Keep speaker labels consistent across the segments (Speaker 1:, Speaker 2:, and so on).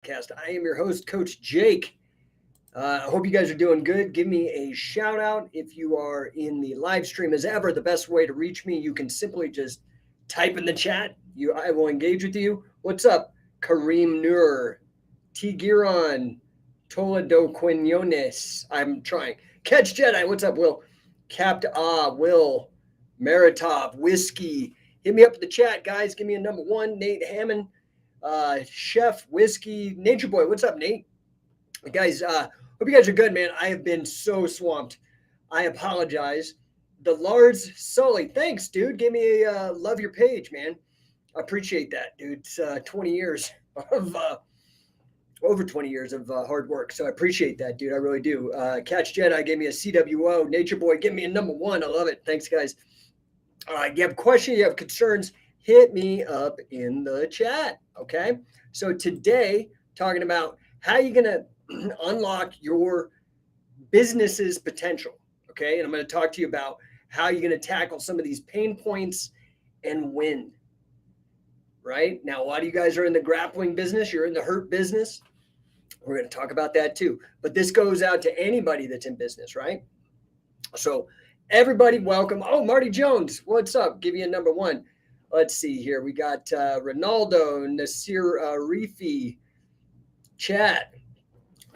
Speaker 1: Podcast. I am your host, Coach Jake. I hope you guys are doing good. Give me a shout out if you are in the live stream. As ever, the best way to reach me, you can simply just type in the chat. I will engage with you. What's up, Kareem Nur, Tigiron, Toledo Quinones? I'm trying. Catch Jedi. What's up, Will? Capt Will, Maritov, Whiskey. Hit me up in the chat, guys. Give me a number one. Nate Hammond, Chef Whiskey, Nature Boy. What's up, Nate? Guys, hope you guys are good, man. I have been so swamped. I apologize. The Lars Sully, thanks, dude. Give me a love your page, man. I appreciate that, dude. It's 20 years of over 20 years of hard work. So I appreciate that, dude. I really do. Catch Jedi gave me a CWO. Nature Boy, give me a number one. I love it. Thanks, guys. You have questions, you have concerns, hit me up in the chat. Okay. So today, talking about how you're going to unlock your business's potential. Okay. And I'm going to talk to you about how you're going to tackle some of these pain points and win. Right now, a lot of you guys are in the grappling business, you're in the hurt business. We're going to talk about that too. But this goes out to anybody that's in business, right? So, everybody, welcome. Oh, Marty Jones, what's up? Give you a number one. Let's see here. We got Ronaldo, Nasir Rifi, Chad.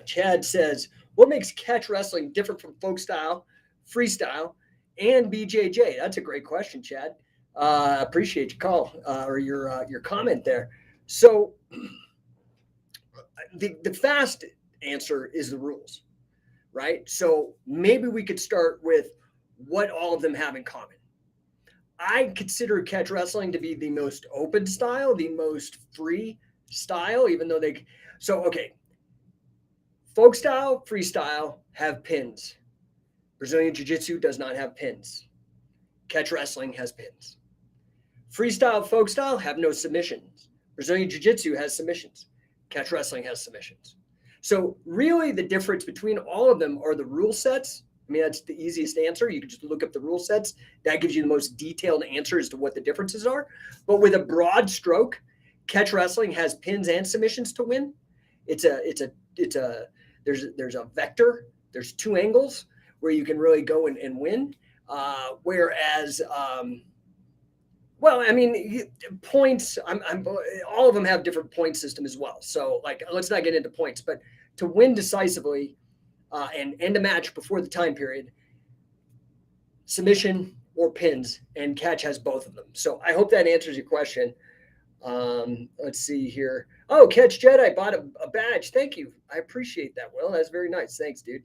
Speaker 1: Chad says, what makes catch wrestling different from folk style, freestyle, and BJJ? That's a great question, Chad. Appreciate your call or your comment there. So the fast answer is the rules, right? So maybe we could start with what all of them have in common. I consider catch wrestling to be the most open style, the most free style, even though okay. Folk style, freestyle have pins. Brazilian Jiu-Jitsu does not have pins. Catch wrestling has pins. Freestyle, folk style have no submissions. Brazilian Jiu-Jitsu has submissions. Catch wrestling has submissions. So really the difference between all of them are the rule sets. I mean, that's the easiest answer. You can just look up the rule sets. That gives you the most detailed answer as to what the differences are. But with a broad stroke, catch wrestling has pins and submissions to win. There's a vector. There's two angles where you can really go and win. Whereas, points. All of them have different point system as well. So, let's not get into points. But to win decisively, and end a match before the time period, submission or pins, and catch has both of them. So I hope that answers your question. Let's see here. Oh, Catch Jedi bought a badge. Thank you. I appreciate that, Will. That's very nice. Thanks, dude.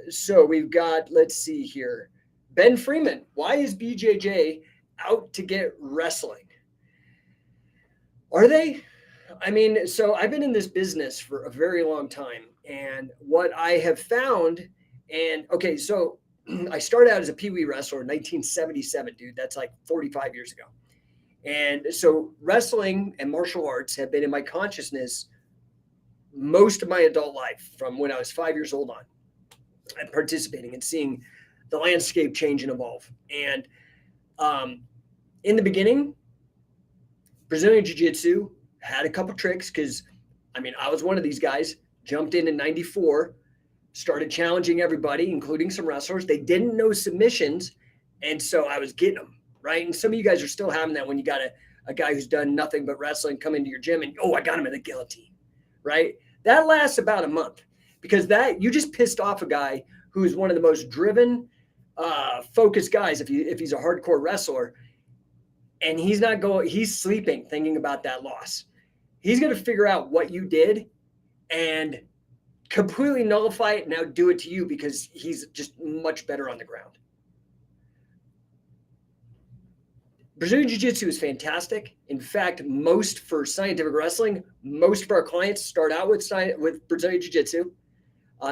Speaker 1: So we've got, let's see here. Ben Freeman, why is BJJ out to get wrestling? Are they? I mean, so I've been in this business for a very long time. And what I have found, so I started out as a Pee-wee wrestler in 1977, dude. That's like 45 years ago. And so wrestling and martial arts have been in my consciousness most of my adult life, from when I was 5 years old on, and participating and seeing the landscape change and evolve. And in the beginning, Brazilian Jiu-Jitsu had a couple tricks because, I was one of these guys. Jumped in 94, started challenging everybody, including some wrestlers. They didn't know submissions, and so I was getting them, right? And some of you guys are still having that when you got a guy who's done nothing but wrestling come into your gym and, I got him in the guillotine, right? That lasts about a month because you just pissed off a guy who's one of the most driven, focused guys if he's a hardcore wrestler, and he's sleeping thinking about that loss. He's going to figure out what you did and completely nullify it and now do it to you because he's just much better on the ground. Brazilian Jiu-Jitsu is fantastic. In fact, for scientific wrestling, most of our clients start out with Brazilian Jiu-Jitsu.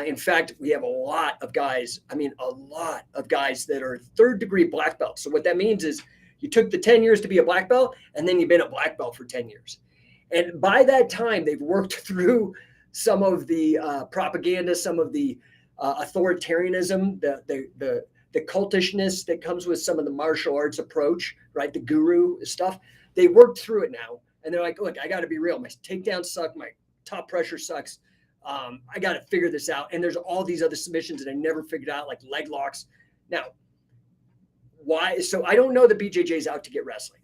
Speaker 1: In fact, we have a lot of guys that are third-degree black belts. So what that means is you took the 10 years to be a black belt, and then you've been a black belt for 10 years. And by that time, they've worked through some of the propaganda, some of the authoritarianism, the cultishness that comes with some of the martial arts approach, right? The guru stuff. They worked through it now, and they're like, look, I got to be real. My takedowns suck. My top pressure sucks. I got to figure this out. And there's all these other submissions that I never figured out, like leg locks. Now, why? So I don't know that BJJ is out to get wrestling.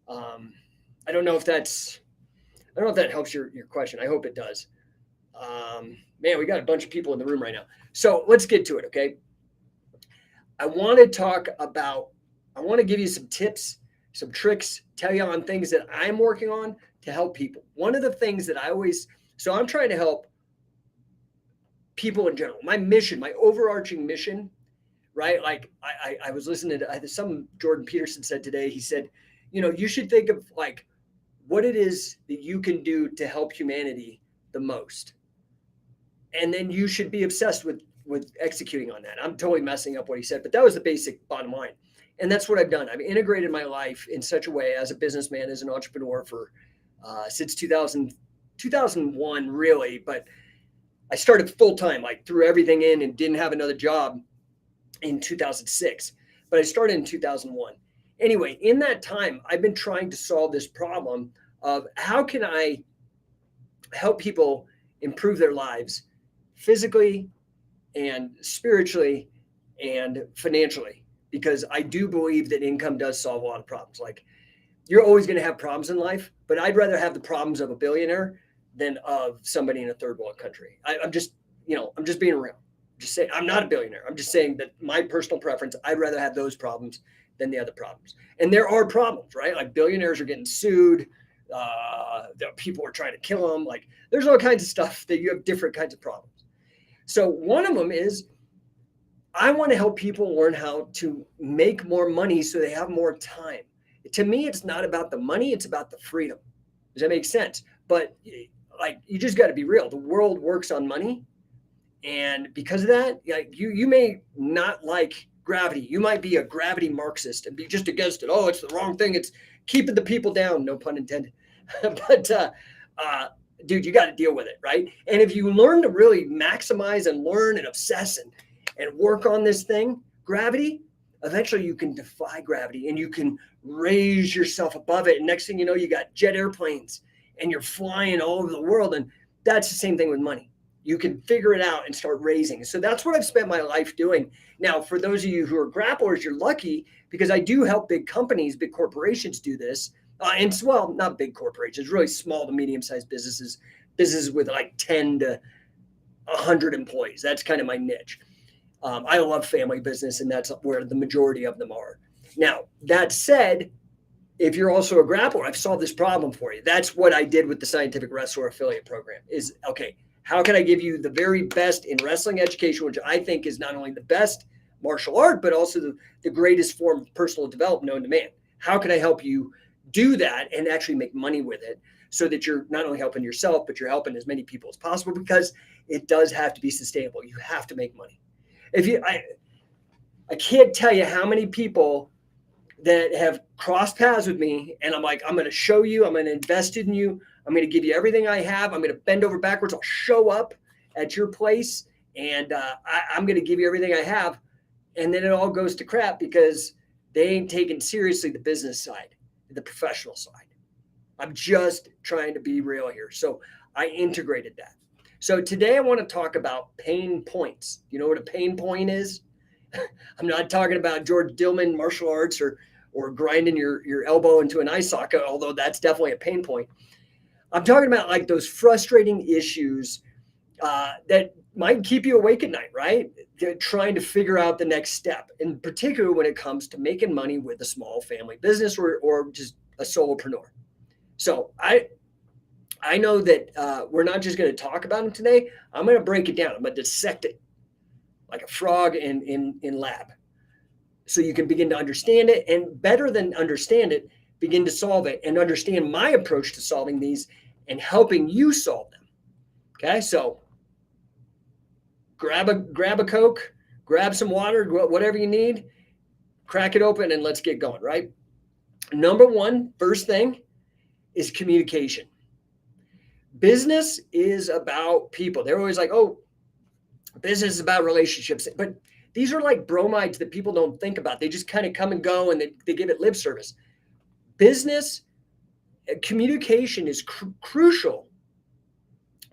Speaker 1: I don't know if that helps your question. I hope it does. Man, we got a bunch of people in the room right now. So let's get to it, okay? I want to give you some tips, some tricks, tell you on things that I'm working on to help people. One of the things that so I'm trying to help people in general. My mission, my overarching mission, right? Like I was listening to some Jordan Peterson said today, he said, you should think of like what it is that you can do to help humanity the most. And then you should be obsessed with executing on that. I'm totally messing up what he said, but that was the basic bottom line. And that's what I've done. I've integrated my life in such a way as a businessman, as an entrepreneur for since 2001, really. But I started full time, like threw everything in and didn't have another job in 2006. But I started in 2001. Anyway, in that time, I've been trying to solve this problem of how can I help people improve their lives physically and spiritually and financially, because I do believe that income does solve a lot of problems. Like, you're always going to have problems in life, but I'd rather have the problems of a billionaire than of somebody in a third world country. I'm just being real. Just saying, I'm not a billionaire. I'm just saying that my personal preference, I'd rather have those problems than the other problems. And there are problems, right? Like, billionaires are getting sued. People are trying to kill them. Like, there's all kinds of stuff that you have different kinds of problems. So one of them is I want to help people learn how to make more money so they have more time. To me, it's not about the money. It's about the freedom. Does that make sense? But like, you just got to be real. The world works on money. And because of that, like, you may not like gravity. You might be a gravity Marxist and be just against it. Oh, it's the wrong thing. It's keeping the people down. No pun intended. But dude, you got to deal with it, right? And if you learn to really maximize and learn and obsess and work on this thing, gravity, eventually you can defy gravity and you can raise yourself above it. And next thing you know, you got jet airplanes and you're flying all over the world. And that's the same thing with money. You can figure it out and start raising. So that's what I've spent my life doing. Now, for those of you who are grapplers, you're lucky, because I do help big companies, big corporations do this. And well, not big corporations, really small to medium-sized businesses with like 10 to 100 employees. That's kind of my niche. I love family business, and that's where the majority of them are. Now, that said, if you're also a grappler, I've solved this problem for you. That's what I did with the Scientific Wrestler Affiliate Program is, okay, how can I give you the very best in wrestling education, which I think is not only the best martial art, but also the greatest form of personal development known to man? How can I help you do that and actually make money with it so that you're not only helping yourself, but you're helping as many people as possible, because it does have to be sustainable. You have to make money. I can't tell you how many people that have crossed paths with me and I'm like, I'm going to show you, I'm going to invest in you. I'm going to give you everything I have. I'm going to bend over backwards. I'll show up at your place and I'm going to give you everything I have. And then it all goes to crap because they ain't taking seriously the business side, the professional side. I'm just trying to be real here. So I integrated that. So today I want to talk about pain points. You know what a pain point is? I'm not talking about George Dillman martial arts or grinding your elbow into an eye socket, although that's definitely a pain point. I'm talking about like those frustrating issues that might keep you awake at night, right? They're trying to figure out the next step, in particular when it comes to making money with a small family business or just a solopreneur. So I know that we're not just going to talk about them today. I'm going to break it down. I'm going to dissect it like a frog in lab, so you can begin to understand it, and better than understand it, begin to solve it and understand my approach to solving these and helping you solve them. Okay, so grab a Coke, grab some water, whatever you need, crack it open, and let's get going, right? Number one, first thing is communication. Business is about people. They're always like, oh, business is about relationships. But these are like bromides that people don't think about. They just kind of come and go and they give it lip service. Business communication is crucial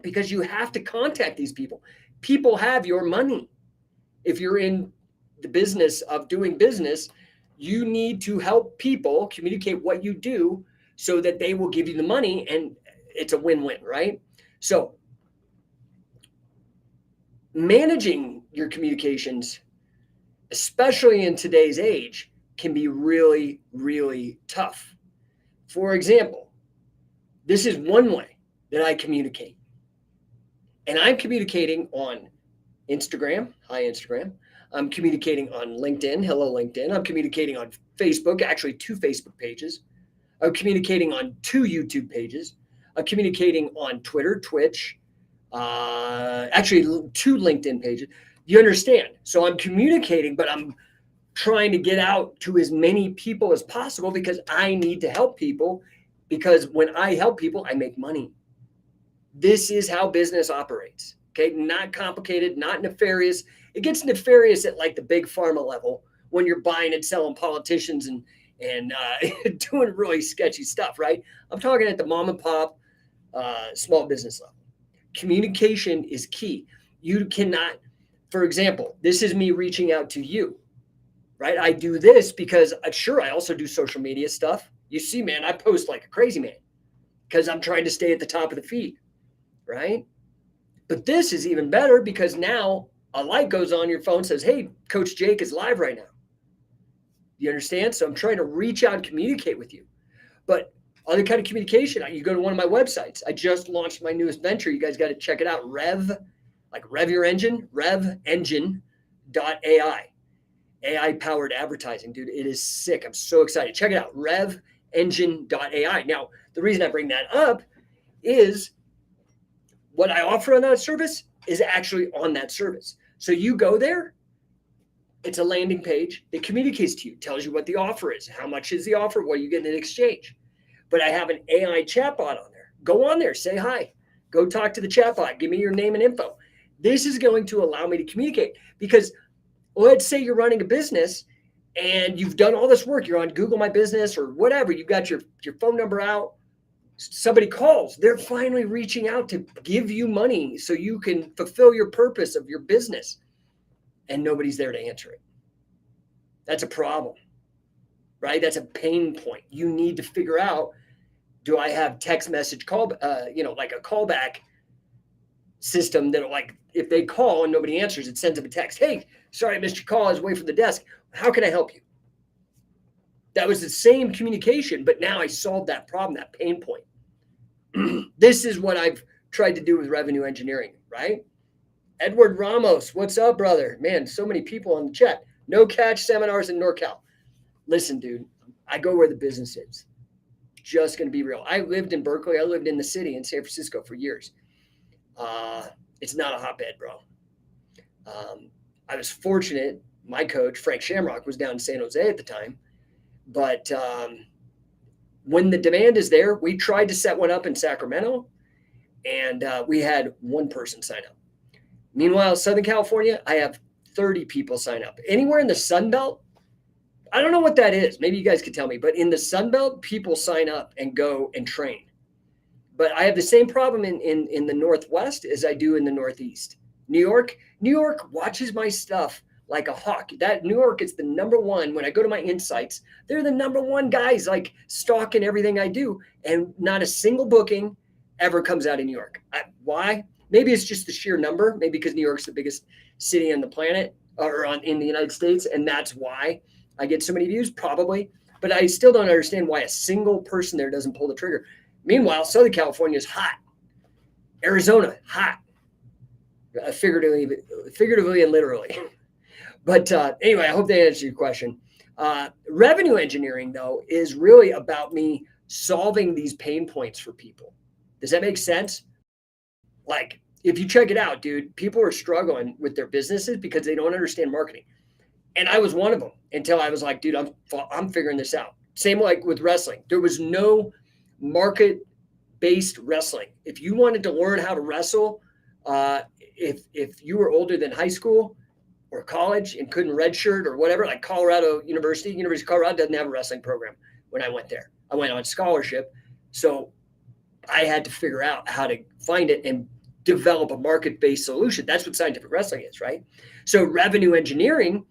Speaker 1: because you have to contact these people. People have your money. If you're in the business of doing business, you need to help people communicate what you do so that they will give you the money, and it's a win-win, right? So managing your communications, especially in today's age, can be really, really tough. For example, this is one way that I communicate. And I'm communicating on Instagram. Hi, Instagram. I'm communicating on LinkedIn. Hello, LinkedIn. I'm communicating on Facebook, actually 2 Facebook pages. I'm communicating on 2 YouTube pages. I'm communicating on Twitter, Twitch, actually 2 LinkedIn pages. You understand? So I'm communicating, but I'm trying to get out to as many people as possible because I need to help people, because when I help people, I make money. This is how business operates. Okay, not complicated, not nefarious. It gets nefarious at like the big pharma level when you're buying and selling politicians and doing really sketchy stuff, right? I'm talking at the mom and pop small business level. Communication is key. You cannot, for example, this is me reaching out to you, right? I do this because sure, I also do social media stuff. You see, man, I post like a crazy man because I'm trying to stay at the top of the feed, right? But this is even better because now a light goes on your phone, says, hey, Coach Jake is live right now. You understand? So I'm trying to reach out and communicate with you. But other kind of communication, you go to one of my websites. I just launched my newest venture. You guys got to check it out. Rev your engine, revengine.ai. AI powered advertising, dude. It is sick. I'm so excited. Check it out. Revengine.ai. Now, the reason I bring that up is what I offer on that service is actually on that service. So you go there, it's a landing page that communicates to you, tells you what the offer is, how much is the offer, what are you getting in exchange. But I have an AI chatbot on there. Go on there, say hi, go talk to the chatbot, give me your name and info. This is going to allow me to communicate because let's say you're running a business and you've done all this work, you're on Google My Business or whatever, you've got your phone number out. Somebody calls, they're finally reaching out to give you money so you can fulfill your purpose of your business, and nobody's there to answer it. That's a problem, right? That's a pain point. You need to figure out, do I have text message call, like a callback system that like if they call and nobody answers, it sends them a text. Hey, sorry, I missed your call. I was away from the desk. How can I help you? That was the same communication, but now I solved that problem, that pain point. This is what I've tried to do with revenue engineering, right? Edward Ramos, what's up, brother? Man, so many people on the chat. No catch seminars in NorCal. Listen, dude, I go where the business is. Just going to be real. I lived in Berkeley. I lived in the city in San Francisco for years. It's not a hotbed, bro. I was fortunate. My coach, Frank Shamrock, was down in San Jose at the time. But when the demand is there, we tried to set one up in Sacramento, and we had one person sign up. Meanwhile, Southern California, I have 30 people sign up. Anywhere in the Sun Belt, I don't know what that is. Maybe you guys could tell me. But in the Sun Belt, people sign up and go and train. But I have the same problem in the Northwest as I do in the Northeast. New York watches my stuff like a hawk. That New York is the number one. When I go to my insights, they're the number one guys like stalking everything I do. And not a single booking ever comes out of New York. Why? Maybe it's just the sheer number. Maybe because New York's the biggest city on the planet or in the United States. And that's why I get so many views, probably. But I still don't understand why a single person there doesn't pull the trigger. Meanwhile, Southern California is hot. Arizona, hot. Figuratively and literally. But anyway, I hope that answers your question. Revenue engineering, though, is really about me solving these pain points for people. Does that make sense? Like, if you check it out, dude, people are struggling with their businesses because they don't understand marketing. And I was one of them until I was like, dude, I'm figuring this out. Same like with wrestling. There was no market-based wrestling. If you wanted to learn how to wrestle, if you were older than high school or college and couldn't redshirt or whatever, like University of Colorado doesn't have a wrestling program when I went there. I went on scholarship. So I had to figure out how to find it and develop a market-based solution. That's what scientific wrestling is, right? So revenue engineering,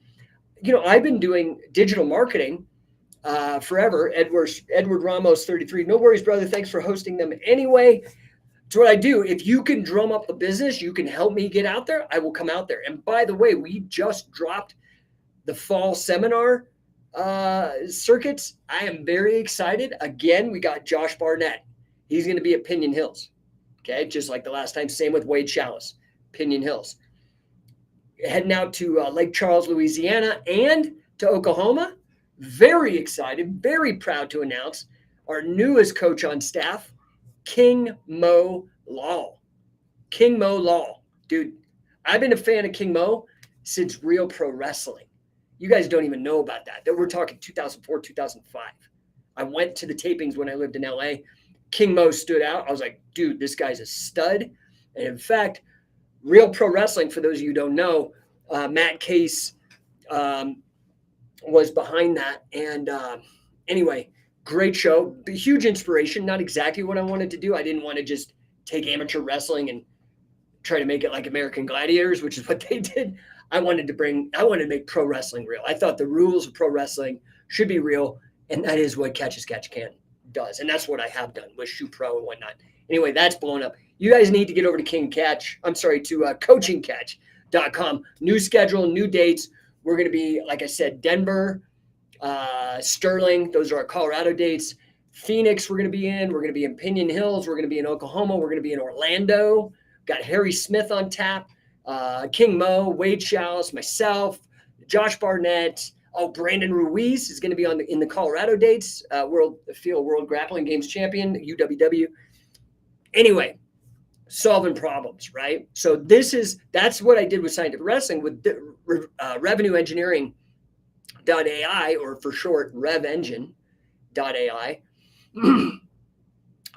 Speaker 1: I've been doing digital marketing forever. Edward Ramos 33. No worries, brother. Thanks for hosting them anyway. So what I do, if you can drum up the business, you can help me get out there, I will come out there. And by the way, we just dropped the fall seminar circuits. I am very excited. Again, we got Josh Barnett. He's going to be at Pinion Hills. Okay, just like the last time. Same with Wade Chalice, Pinion Hills. Heading out to Lake Charles, Louisiana, and to Oklahoma. Very excited, very proud to announce our newest coach on staff, King Mo Law. King Mo Law. Dude, I've been a fan of King Mo since Real Pro Wrestling. You guys don't even know about that. We're talking 2004, 2005. I went to the tapings when I lived in LA. King Mo stood out. I was like, dude, this guy's a stud. And in fact, Real Pro Wrestling, for those of you who don't know, Matt Case was behind that. And anyway, great show. Huge inspiration. Not exactly what I wanted to do. I didn't want to just take amateur wrestling and try to make it like American Gladiators, which is what they did. I wanted to make pro wrestling real. I thought the rules of pro wrestling should be real. And that is what Catch as Catch Can does. And that's what I have done with Shoe Pro and whatnot. Anyway, that's blown up. You guys need to get over to coachingcatch.com. New schedule, new dates. We're going to be, like I said, Denver, Sterling. Those are our Colorado dates. Phoenix, we're going to be in. We're going to be in Pinion Hills. We're going to be in Oklahoma. We're going to be in Orlando. Got Harry Smith on tap. King Mo, Wade Chalice, myself, Josh Barnett. Oh, Brandon Ruiz is going to be in the Colorado dates. World Grappling Games champion, UWW. Anyway, solving problems, right? So that's what I did with scientific wrestling with revenue engineering.ai, or for short, RevEngine.ai.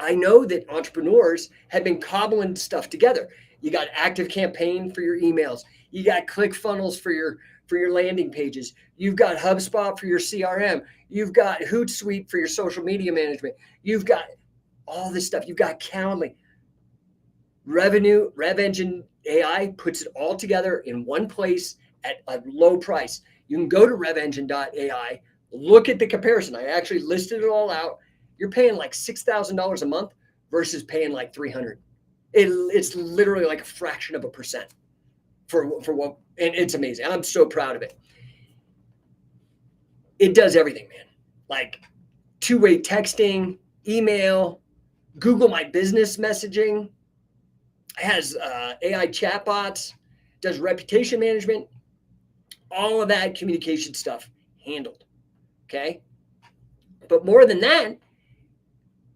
Speaker 1: I know that entrepreneurs have been cobbling stuff together. You got ActiveCampaign for your emails. You got ClickFunnels for your landing pages. You've got HubSpot for your CRM. You've got Hootsuite for your social media management. You've got all this stuff. You've got Calendly. RevEngine AI puts it all together in one place at a low price. You can go to RevEngine.ai, look at the comparison. I actually listed it all out. You're paying like $6,000 a month versus paying like $300. It's literally like a fraction of a percent for what, and it's amazing. I'm so proud of it. It does everything, man. Like two-way texting, email, Google My Business messaging, has AI chatbots, does reputation management, all of that communication stuff handled. Okay. But more than that,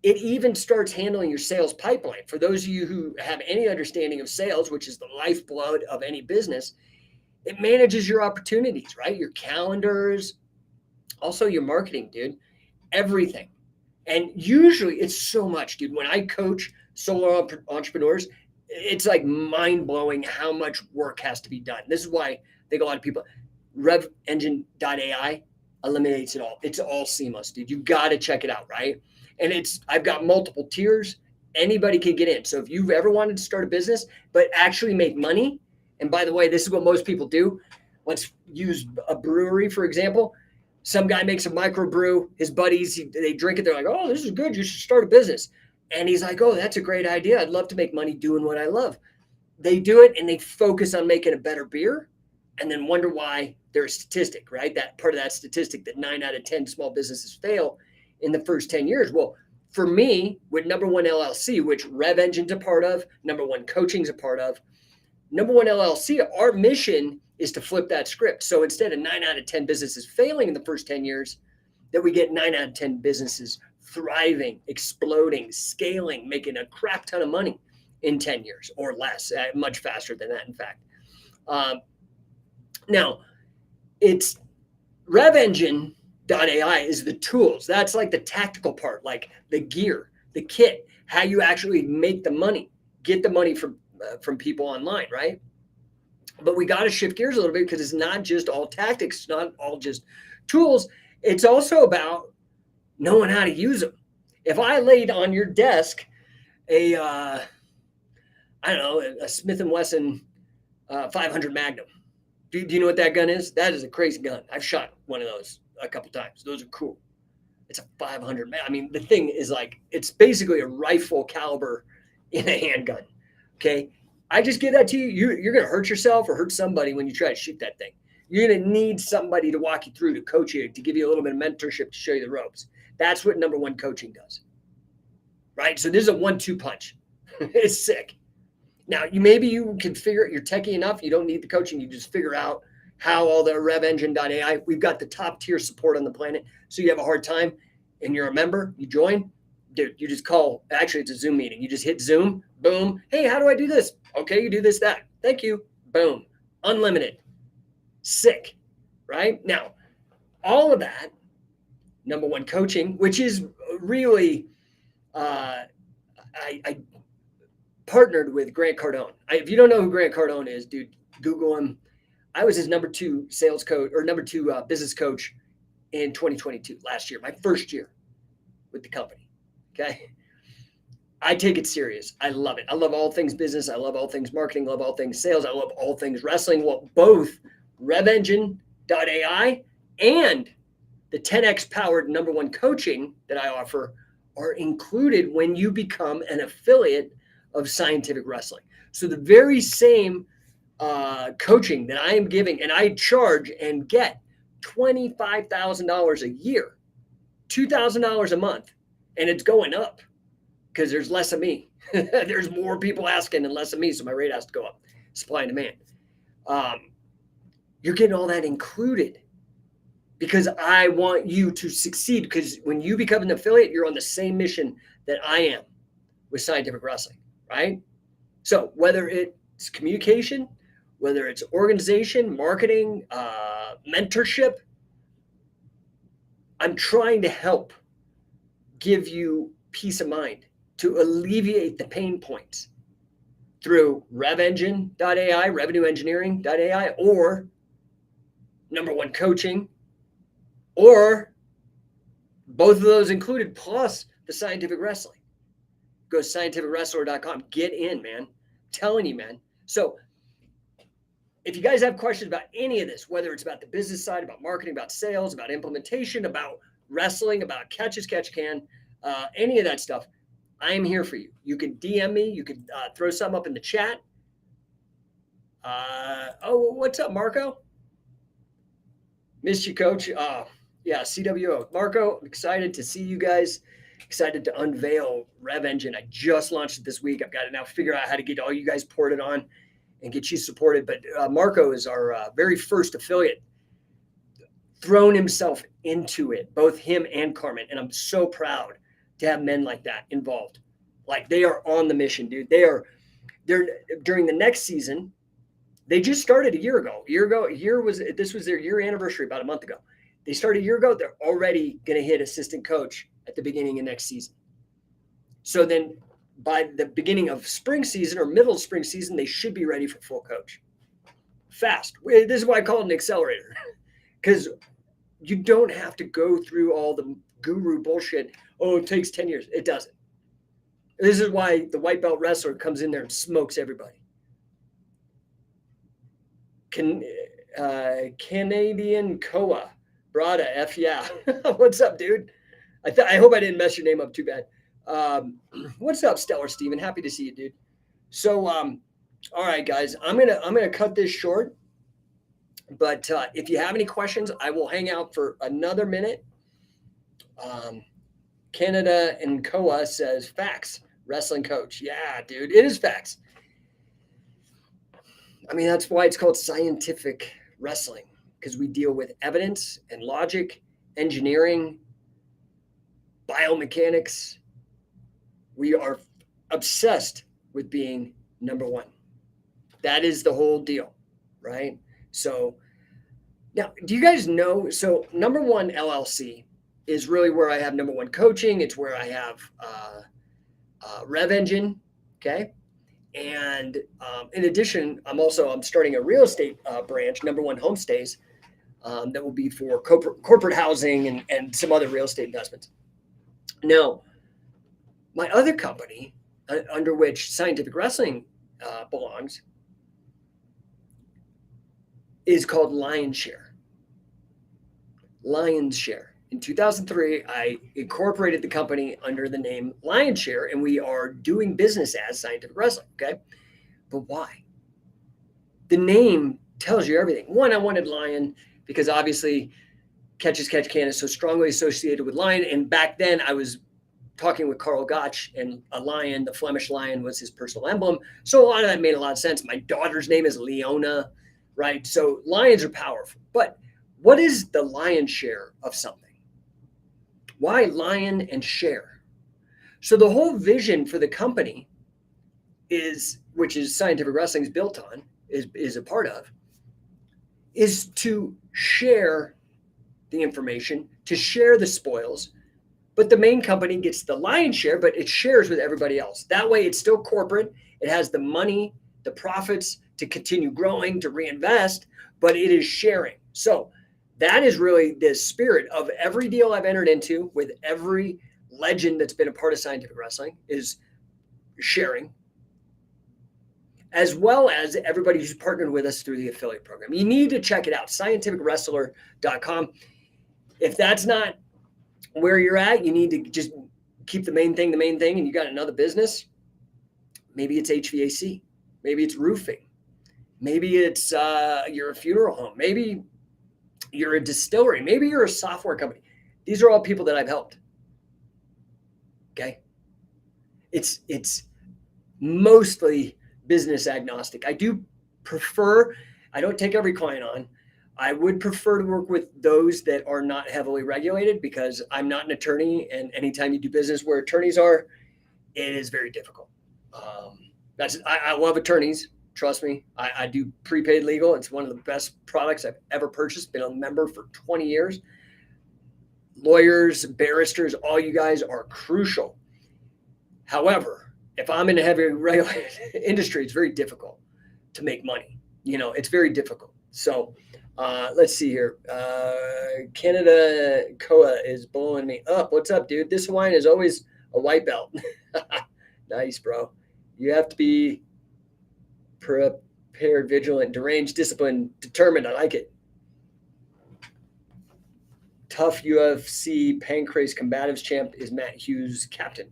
Speaker 1: it even starts handling your sales pipeline. For those of you who have any understanding of sales, which is the lifeblood of any business, it manages your opportunities, right? Your calendars, also your marketing, dude, everything. And usually it's so much, dude. When I coach solo entrepreneurs, it's like mind-blowing how much work has to be done. This is why I think a lot of people, RevEngine.ai eliminates it all. It's all seamless, dude. You got to check it out, right? And I've got multiple tiers. Anybody can get in. So if you've ever wanted to start a business, but actually make money, and by the way, this is what most people do. Let's use a brewery, for example. Some guy makes a microbrew. His buddies, they drink it. They're like, oh, this is good. You should start a business. And he's like, oh, that's a great idea. I'd love to make money doing what I love. They do it and they focus on making a better beer and then wonder why they're a statistic, right? That part of that statistic that 9 out of 10 small businesses fail in the first 10 years. Well, for me, with Number One LLC, which RevEngine's a part of, Number One Coaching's a part of, Number One LLC, our mission is to flip that script. So instead of 9 out of 10 businesses failing in the first 10 years, that we get 9 out of 10 businesses thriving, exploding, scaling, making a crap ton of money in 10 years or less, much faster than that, in fact. Now, it's RevEngine.ai is the tools. That's like the tactical part, like the gear, the kit, how you actually make the money, get the money from people online, right? But we got to shift gears a little bit because it's not just all tactics, it's not all just tools. It's also about knowing how to use them. If I laid on your desk a I don't know, a Smith & Wesson 500 Magnum. Do you know what that gun is? That is a crazy gun. I've shot one of those a couple times. Those are cool. It's a 500. I mean, the thing is like, it's basically a rifle caliber in a handgun. Okay. I just give that to you. You're going to hurt yourself or hurt somebody when you try to shoot that thing. You're going to need somebody to walk you through, to coach you, to give you a little bit of mentorship, to show you the ropes. That's what number one coaching does. Right. So this is a 1-2 punch. It's sick. Now, maybe you can figure it, you're techie enough, you don't need the coaching, you just figure out how all the RevEngine.ai, we've got the top tier support on the planet. So you have a hard time and you're a member, you join, dude, you just call, actually it's a Zoom meeting. You just hit Zoom, boom. Hey, how do I do this? Okay, you do this, that. Thank you. Boom. Unlimited. Sick. Right? Now, all of that, number one coaching, which is really, I partnered with Grant Cardone. If you don't know who Grant Cardone is, dude, Google him. I was his number 2 sales coach or number 2 business coach in 2022, last year, my first year with the company. Okay. I take it serious. I love it. I love all things business. I love all things marketing. I love all things sales. I love all things wrestling. Well, both RevEngine.ai and the 10X powered number one coaching that I offer are included when you become an affiliate of Scientific Wrestling. So the very same coaching that I am giving, and I charge and get $25,000 a year, $2,000 a month, and it's going up because there's less of me. There's more people asking and less of me, so my rate has to go up. Supply and demand. You're getting all that included because I want you to succeed, because when you become an affiliate, you're on the same mission that I am with Scientific Wrestling, right? So whether it's communication, whether it's organization, marketing, mentorship, I'm trying to help give you peace of mind, to alleviate the pain points through RevEngine.ai, RevenueEngineering.ai, or number one coaching, or both of those included, plus the Scientific Wrestling. Go to scientificwrestler.com. Get in, man. I'm telling you, man. So if you guys have questions about any of this, whether it's about the business side, about marketing, about sales, about implementation, about wrestling, about catch as catch can, any of that stuff, I am here for you. You can DM me. You can throw something up in the chat. What's up, Marco? Missed you, Coach. Yeah, CWO. Marco, excited to see you guys. Excited to unveil RevEngine. I just launched it this week. I've got to now figure out how to get all you guys ported on and get you supported. But Marco is our very first affiliate, thrown himself into it, both him and Carmen. And I'm so proud to have men like that involved. Like, they are on the mission, dude. They're during the next season. They just started a year ago. This was their year anniversary about a month ago. They started a year ago. They're already going to hit assistant coach at the beginning of next season. So then by the beginning of spring season or middle of spring season, they should be ready for full coach. Fast. This is why I call it an accelerator, because you don't have to go through all the guru bullshit. Oh, it takes 10 years. It doesn't. This is why the white belt wrestler comes in there and smokes everybody. Canadian Koa Brada F, yeah. What's up, dude? I hope I didn't mess your name up too bad. What's up, Stellar Steven? Happy to see you, dude. So all right, guys, I'm gonna cut this short, but if you have any questions, I will hang out for another minute. Canada and Koa says facts, wrestling coach. Yeah, dude, it is facts. I mean, that's why it's called Scientific Wrestling, because we deal with evidence and logic, engineering, biomechanics. We are obsessed with being number one. That is the whole deal, right? So now, do you guys know? So number one LLC is really where I have number one coaching. It's where I have RevEngine, okay? And in addition, I'm starting a real estate branch, number one homestays, that will be for corporate housing and some other real estate investments. Now, my other company, under which Scientific Wrestling belongs is called Lion's Share. Lion's Share. In 2003, I incorporated the company under the name Lion's Share, and we are doing business as Scientific Wrestling. Okay. But why? The name tells you everything. One, I wanted Lion because obviously Catch as Catch Can is so strongly associated with lion. And back then I was talking with Karl Gotch, and a lion, the Flemish lion, was his personal emblem. So a lot of that made a lot of sense. My daughter's name is Leona, right? So lions are powerful. But what is the lion's share of something? Why lion and share? So the whole vision for the company is, which is Scientific Wrestling is built on, is a part of, is to share the information, to share the spoils. But the main company gets the lion's share, but it shares with everybody else. That way it's still corporate. It has the money, the profits to continue growing, to reinvest, but it is sharing. So that is really the spirit of every deal I've entered into with every legend that's been a part of Scientific Wrestling, is sharing, as well as everybody who's partnered with us through the affiliate program. You need to check it out, scientificwrestler.com. If that's not where you're at, you need to just keep the main thing, and you got another business. Maybe it's HVAC. Maybe it's roofing. Maybe it's you're a funeral home. Maybe you're a distillery. Maybe you're a software company. These are all people that I've helped. Okay. It's mostly business agnostic. I do prefer, I don't take every client on. I would prefer to work with those that are not heavily regulated, because I'm not an attorney, and anytime you do business where attorneys are, it is very difficult. I love attorneys. Trust me. I do prepaid legal. It's one of the best products I've ever purchased. Been a member for 20 years. Lawyers, barristers, all you guys are crucial. However, if I'm in a heavy regulated industry, it's very difficult to make money. It's very difficult. So let's see here. Canada Koa is blowing me up. What's up, dude? This wine is always a white belt. Nice, bro. You have to be prepared, vigilant, deranged, disciplined, determined. I like it. Tough UFC Pancrase Combatives champ is Matt Hughes, captain.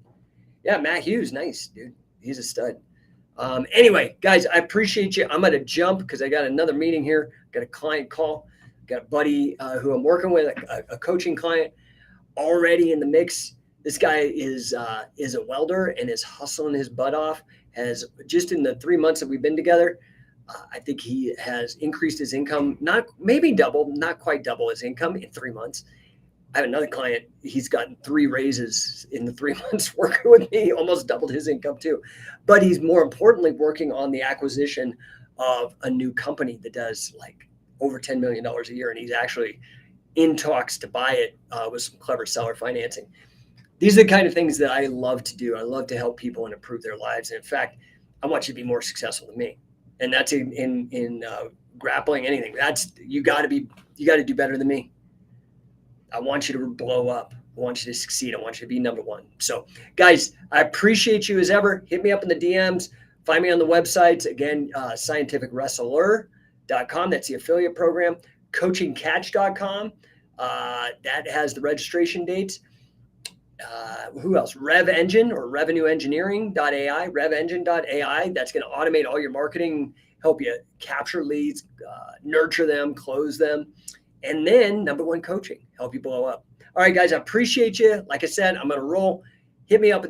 Speaker 1: Yeah, Matt Hughes. Nice, dude. He's a stud. Anyway, guys, I appreciate you. I'm going to jump because I got another meeting here. Got a client call. Got a buddy who I'm working with, a coaching client already in the mix. This guy is a welder and is hustling his butt off. Has just in the 3 months that we've been together, I think he has increased his income, not quite double his income in 3 months. I have another client. He's gotten 3 raises in the 3 months working with me, almost doubled his income too. But he's more importantly working on the acquisition of a new company that does like over $10 million a year. And he's actually in talks to buy it with some clever seller financing. These are the kind of things that I love to do. I love to help people and improve their lives. And in fact, I want you to be more successful than me. And that's in grappling anything. You got to do better than me. I want you to blow up. I want you to succeed. I want you to be number one. So guys, I appreciate you as ever. Hit me up in the DMs. Find me on the websites. Again, scientificwrestler.com. That's the affiliate program. Coachingcatch.com. That has the registration dates. Who else? Rev Engine or revenueengineering.ai, revengine.ai. That's going to automate all your marketing, help you capture leads, nurture them, close them. And then number one, coaching, help you blow up. All right, guys, I appreciate you. Like I said, I'm going to roll. Hit me up in the